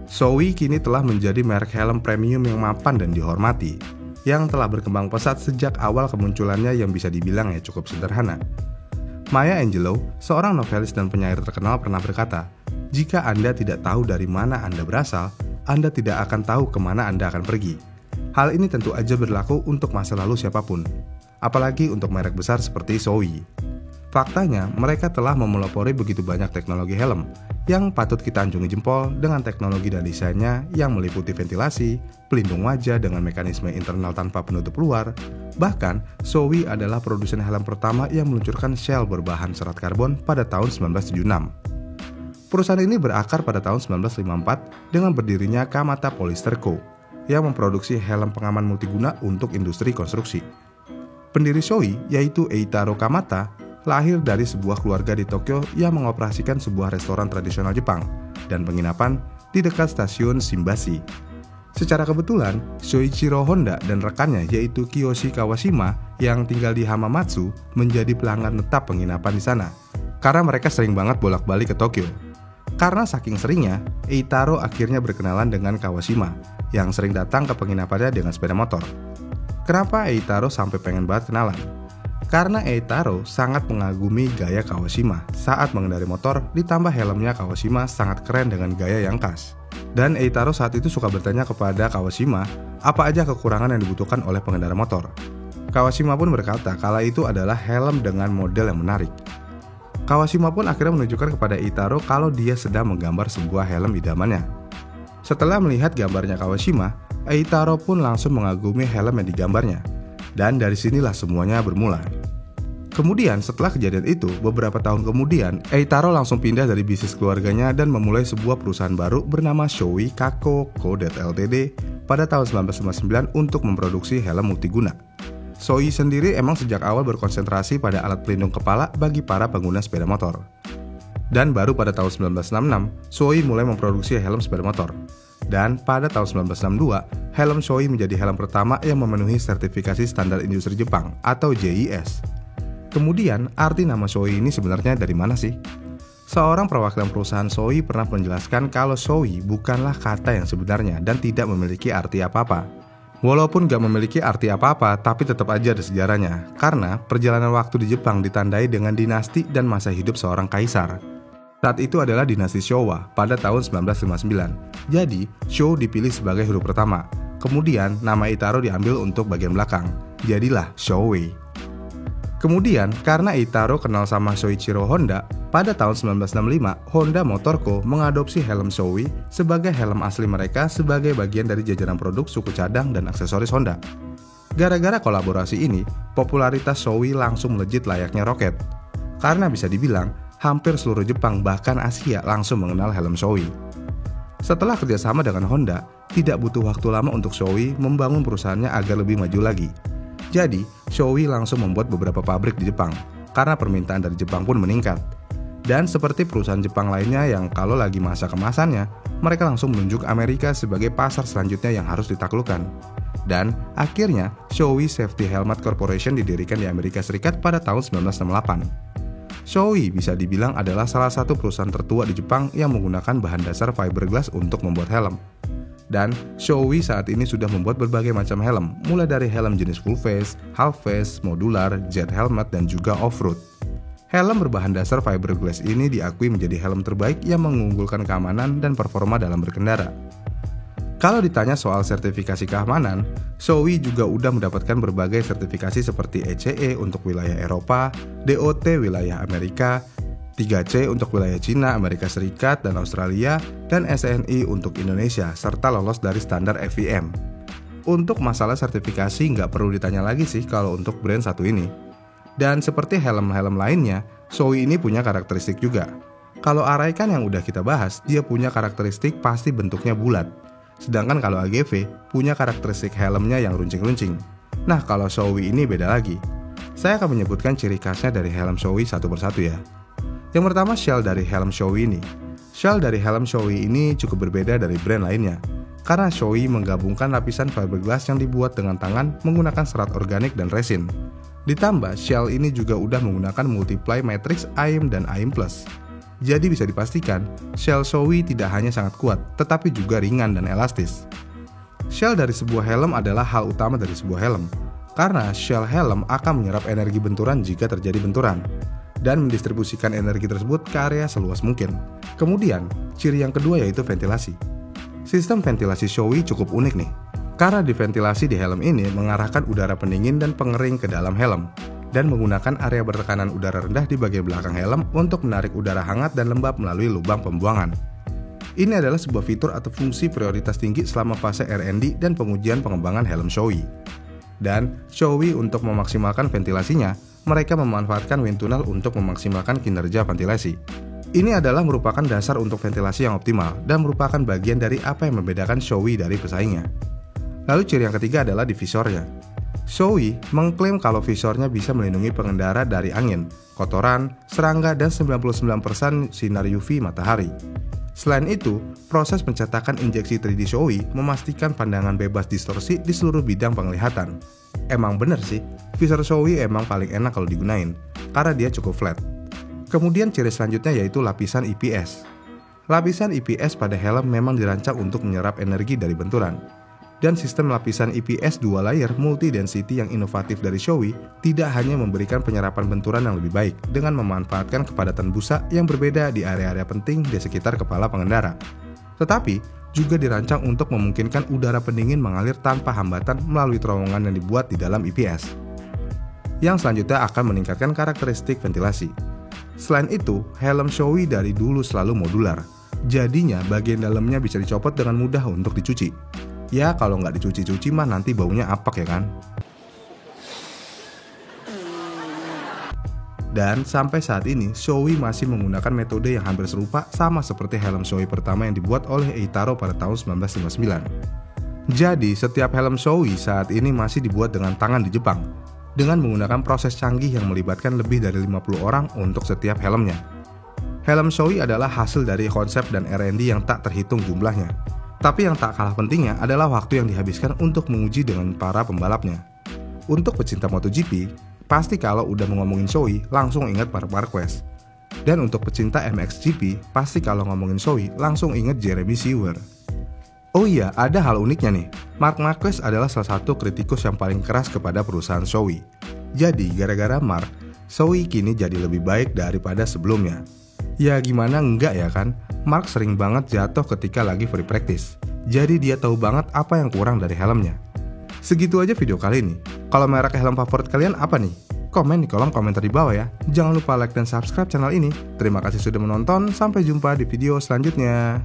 Shoei kini telah menjadi merek helm premium yang mapan dan dihormati, yang telah berkembang pesat sejak awal kemunculannya yang bisa dibilang cukup sederhana. Maya Angelou, seorang novelis dan penyair terkenal pernah berkata, "Jika Anda tidak tahu dari mana Anda berasal, Anda tidak akan tahu kemana Anda akan pergi." Hal ini tentu aja berlaku untuk masa lalu siapapun, apalagi untuk merek besar seperti Shoei. Faktanya, mereka telah memelopori begitu banyak teknologi helm yang patut kita anjungi jempol dengan teknologi dan desainnya yang meliputi ventilasi, pelindung wajah dengan mekanisme internal tanpa penutup luar. Bahkan, Shoei adalah produsen helm pertama yang meluncurkan shell berbahan serat karbon pada tahun 1976. Perusahaan ini berakar pada tahun 1954 dengan berdirinya Kamata Polyester Co. yang memproduksi helm pengaman multiguna untuk industri konstruksi. Pendiri Shoei, yaitu Eitaro Kamata, lahir dari sebuah keluarga di Tokyo yang mengoperasikan sebuah restoran tradisional Jepang dan penginapan di dekat stasiun Shimbashi. Secara kebetulan, Shoichiro Honda dan rekannya yaitu Kiyoshi Kawashima yang tinggal di Hamamatsu menjadi pelanggan tetap penginapan di sana, karena mereka sering banget bolak-balik ke Tokyo. Karena saking seringnya, Eitaro akhirnya berkenalan dengan Kawashima yang sering datang ke penginapannya dengan sepeda motor. Kenapa Eitaro sampai pengen banget kenalan? Karena Eitaro sangat mengagumi gaya Kawashima saat mengendari motor, ditambah helmnya Kawashima sangat keren dengan gaya yang khas. Dan Eitaro saat itu suka bertanya kepada Kawashima apa aja kekurangan yang dibutuhkan oleh pengendara motor. Kawashima pun berkata kala itu adalah helm dengan model yang menarik. Kawashima pun akhirnya menunjukkan kepada Eitaro kalau dia sedang menggambar sebuah helm idamannya. Setelah melihat gambarnya Kawashima, Eitaro pun langsung mengagumi helm yang digambarnya. Dan dari sinilah semuanya bermula. Kemudian setelah kejadian itu, beberapa tahun kemudian, Eitaro langsung pindah dari bisnis keluarganya dan memulai sebuah perusahaan baru bernama Shoei Kako Co. Ltd. pada tahun 1959 untuk memproduksi helm multiguna. Shoei sendiri emang sejak awal berkonsentrasi pada alat pelindung kepala bagi para pengguna sepeda motor. Dan baru pada tahun 1966, Shoei mulai memproduksi helm sepeda motor. Dan pada tahun 1962, helm Shoei menjadi helm pertama yang memenuhi sertifikasi standar industri Jepang atau JIS. Kemudian, arti nama Shoei ini sebenarnya dari mana sih? Seorang perwakilan perusahaan Shoei pernah menjelaskan kalau Shoei bukanlah kata yang sebenarnya dan tidak memiliki arti apa-apa. Walaupun gak memiliki arti apa-apa, tapi tetap aja ada sejarahnya. Karena perjalanan waktu di Jepang ditandai dengan dinasti dan masa hidup seorang kaisar. Saat itu adalah dinasti Showa pada tahun 1959. Jadi, Shou dipilih sebagai huruf pertama. Kemudian, nama Eitaro diambil untuk bagian belakang. Jadilah Shoei. Kemudian, karena Eitaro kenal sama Shoichiro Honda, pada tahun 1965, Honda Motor Co. mengadopsi helm Shoei sebagai helm asli mereka sebagai bagian dari jajaran produk suku cadang dan aksesoris Honda. Gara-gara kolaborasi ini, popularitas Shoei langsung melejit layaknya roket. Karena bisa dibilang, hampir seluruh Jepang bahkan Asia langsung mengenal helm Shoei. Setelah kerjasama dengan Honda, tidak butuh waktu lama untuk Shoei membangun perusahaannya agar lebih maju lagi. Jadi, Shoei langsung membuat beberapa pabrik di Jepang, karena permintaan dari Jepang pun meningkat. Dan seperti perusahaan Jepang lainnya yang kalau lagi masa kemasannya, mereka langsung menunjuk Amerika sebagai pasar selanjutnya yang harus ditaklukkan. Dan akhirnya, Shoei Safety Helmet Corporation didirikan di Amerika Serikat pada tahun 1968. Shoei bisa dibilang adalah salah satu perusahaan tertua di Jepang yang menggunakan bahan dasar fiberglass untuk membuat helm. Dan Shoei saat ini sudah membuat berbagai macam helm, mulai dari helm jenis full face, half face, modular, jet helmet, dan juga off-road. Helm berbahan dasar fiberglass ini diakui menjadi helm terbaik yang mengunggulkan keamanan dan performa dalam berkendara. Kalau ditanya soal sertifikasi keamanan, Shoei juga udah mendapatkan berbagai sertifikasi seperti ECE untuk wilayah Eropa, DOT wilayah Amerika, 3C untuk wilayah Cina, Amerika Serikat, dan Australia, dan SNI untuk Indonesia, serta lolos dari standar FIM. Untuk masalah sertifikasi nggak perlu ditanya lagi sih kalau untuk brand satu ini. Dan seperti helm-helm lainnya, Shoei ini punya karakteristik juga. Kalau Arai kan yang udah kita bahas, dia punya karakteristik pasti bentuknya bulat. Sedangkan kalau AGV punya karakteristik helmnya yang runcing-runcing. Nah, kalau Shoei ini beda lagi. Saya akan menyebutkan ciri khasnya dari helm Shoei satu persatu ya. Yang pertama, shell dari helm Shoei ini. Shell dari helm Shoei ini cukup berbeda dari brand lainnya. Karena Shoei menggabungkan lapisan fiberglass yang dibuat dengan tangan menggunakan serat organik dan resin. Ditambah, shell ini juga udah menggunakan multiply matrix AIM dan AIM Plus. Jadi bisa dipastikan, shell Shoei tidak hanya sangat kuat, tetapi juga ringan dan elastis. Shell dari sebuah helm adalah hal utama dari sebuah helm, karena shell helm akan menyerap energi benturan jika terjadi benturan, dan mendistribusikan energi tersebut ke area seluas mungkin. Kemudian, ciri yang kedua yaitu ventilasi. Sistem ventilasi Shoei cukup unik nih, karena ventilasi di helm ini mengarahkan udara pendingin dan pengering ke dalam helm, dan menggunakan area bertekanan udara rendah di bagian belakang helm untuk menarik udara hangat dan lembab melalui lubang pembuangan. Ini adalah sebuah fitur atau fungsi prioritas tinggi selama fase R&D dan pengujian pengembangan helm Shoei. Dan Shoei untuk memaksimalkan ventilasinya, mereka memanfaatkan wind tunnel untuk memaksimalkan kinerja ventilasi. Ini adalah merupakan dasar untuk ventilasi yang optimal dan merupakan bagian dari apa yang membedakan Shoei dari pesaingnya. Lalu ciri yang ketiga adalah divisornya. Shoei mengklaim kalau visornya bisa melindungi pengendara dari angin, kotoran, serangga, dan 99% sinar UV matahari. Selain itu, proses pencetakan injeksi 3D Shoei memastikan pandangan bebas distorsi di seluruh bidang penglihatan. Emang bener sih, visor Shoei emang paling enak kalau digunain, karena dia cukup flat. Kemudian ciri selanjutnya yaitu lapisan IPS. Lapisan IPS pada helm memang dirancang untuk menyerap energi dari benturan. Dan sistem lapisan IPS dual layer multi-density yang inovatif dari Shoei tidak hanya memberikan penyerapan benturan yang lebih baik dengan memanfaatkan kepadatan busa yang berbeda di area-area penting di sekitar kepala pengendara, tetapi juga dirancang untuk memungkinkan udara pendingin mengalir tanpa hambatan melalui terowongan yang dibuat di dalam IPS. Yang selanjutnya akan meningkatkan karakteristik ventilasi. Selain itu, helm Shoei dari dulu selalu modular, jadinya bagian dalamnya bisa dicopot dengan mudah untuk dicuci. Ya kalau nggak dicuci-cuci mah nanti baunya apek ya kan. Dan sampai saat ini Shoei masih menggunakan metode yang hampir serupa sama seperti helm Shoei pertama yang dibuat oleh Eitaro pada tahun 1959. Jadi setiap helm Shoei saat ini masih dibuat dengan tangan di Jepang, dengan menggunakan proses canggih yang melibatkan lebih dari 50 orang untuk setiap helmnya. Helm Shoei adalah hasil dari konsep dan R&D yang tak terhitung jumlahnya. Tapi yang tak kalah pentingnya adalah waktu yang dihabiskan untuk menguji dengan para pembalapnya. Untuk pecinta MotoGP, pasti kalau udah ngomongin Shoei langsung ingat Marc Marquez. Dan untuk pecinta MXGP, pasti kalau ngomongin Shoei langsung ingat Jeremy Seewer. Oh iya, ada hal uniknya nih. Marc Marquez adalah salah satu kritikus yang paling keras kepada perusahaan Shoei. Jadi gara-gara Marc, Shoei kini jadi lebih baik daripada sebelumnya. Ya gimana enggak ya kan? Marc sering banget jatuh ketika lagi free practice. Jadi dia tahu banget apa yang kurang dari helmnya. Segitu aja video kali ini. Kalau merek helm favorit kalian apa nih? Komen di kolom komentar di bawah ya. Jangan lupa like dan subscribe channel ini. Terima kasih sudah menonton. Sampai jumpa di video selanjutnya.